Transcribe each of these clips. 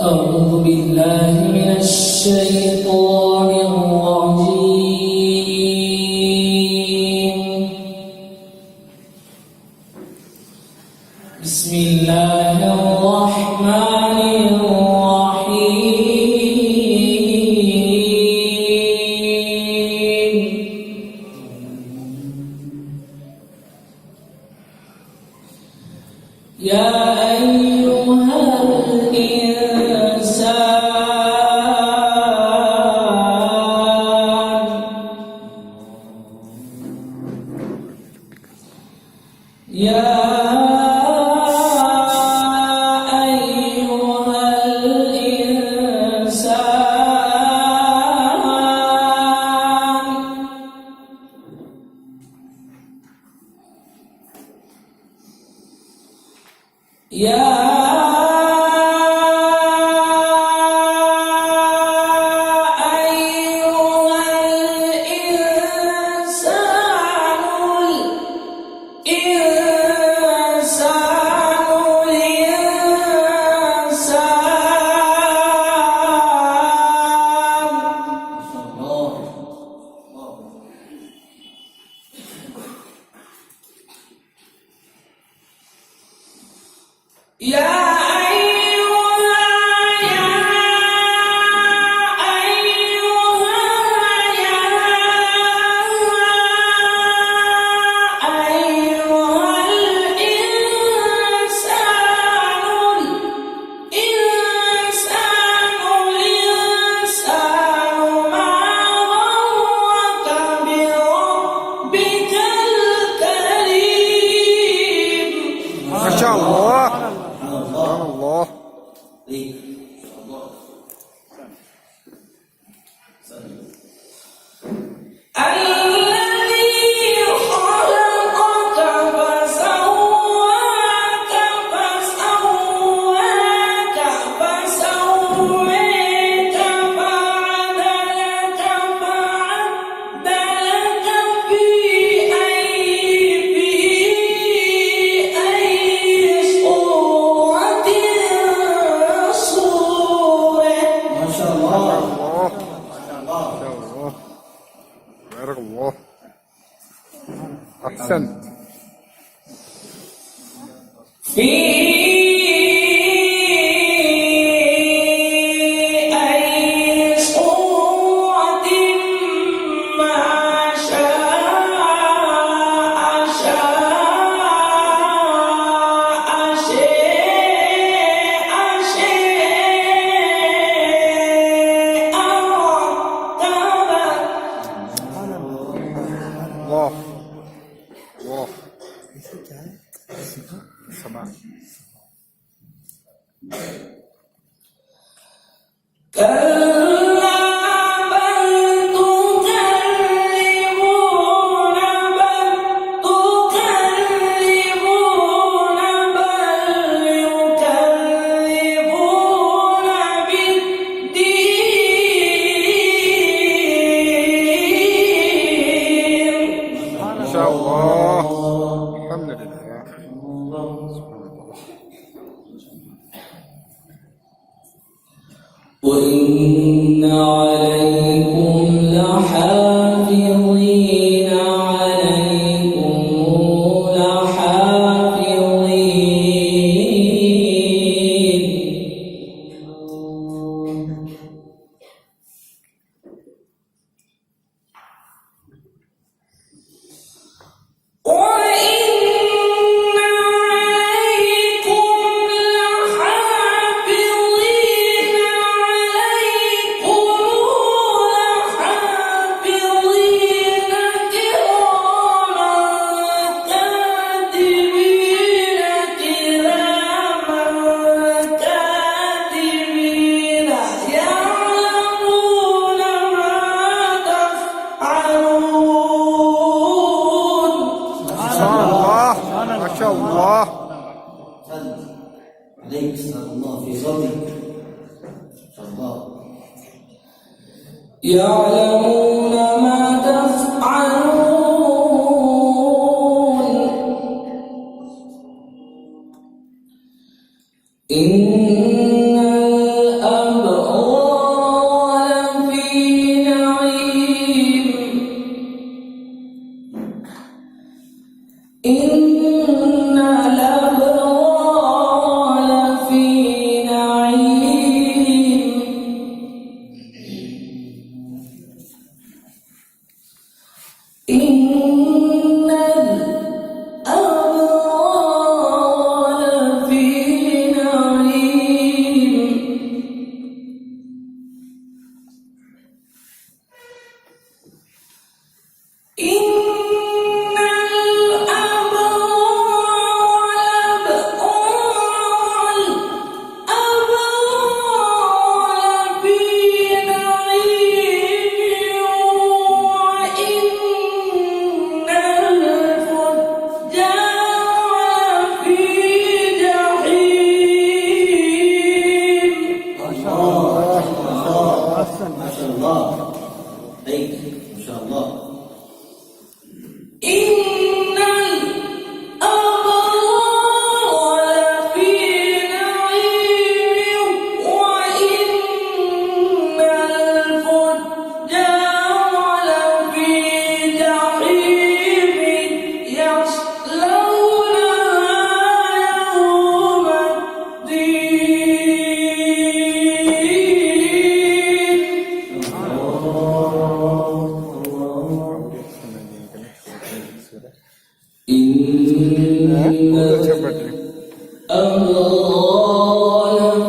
أعوذ بالله من الشيطان الرجيم. بسم الله الرحمن الرحيم. يا أيها الإنسان يا أيها الإنسان يا بارك الله. أحسنت. في أي صورة ما شاء الله الله سمع. كلا بل تكذبون بل يكذبون بالدين. ما شاء الله. الحمد لله. وإن عليكم لحافظين ما شاء الله. عليك سلام الله في صدرك ما شاء الله. يعلمون ما تفعلون. إن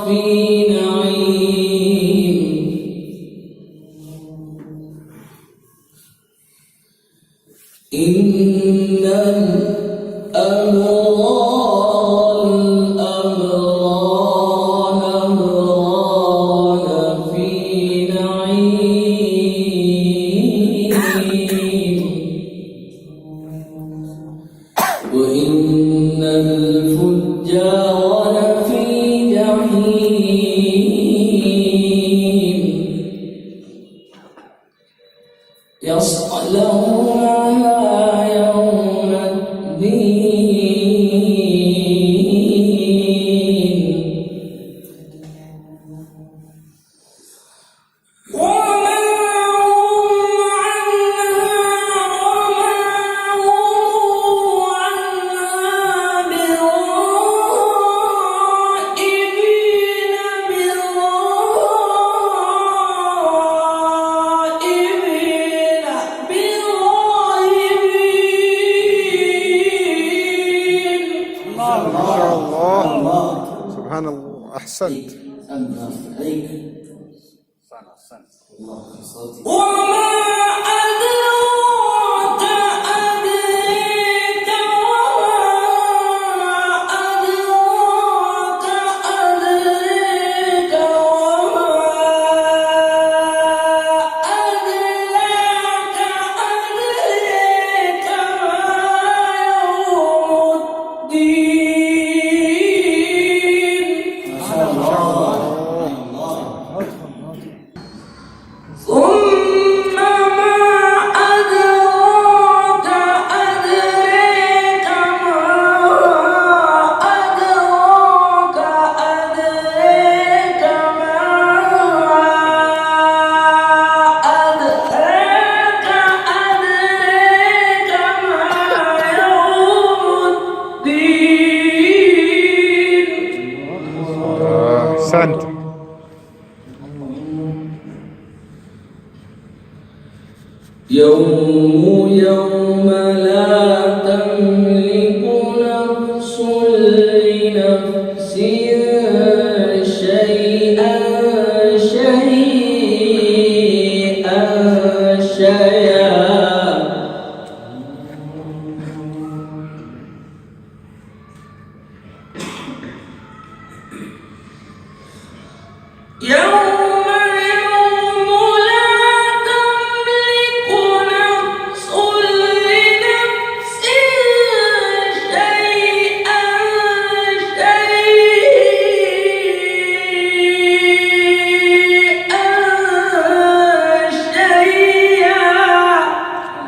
في نعيم إن الأبرار في نعيم وإن الفجار في جحيم يصلونها يوم الدين وما هم عنها ما شاء الله. سبحان الله. أحسنت. أنت عليك الله في صوتك وما أدراك أدريك وما أدراك أدريك وما أدراك أدريك أحسنت. يوم لا تملك نفس لنفس شيئا يوم لا تملك نفس لنفس شيئا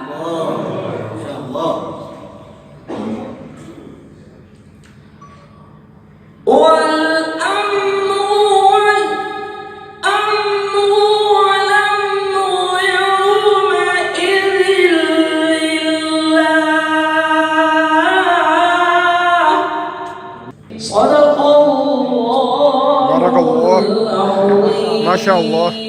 الله ما شاء الله والأمر والأمر يومئذ لله صدق الله بارك الله. العظيم ما شاء الله.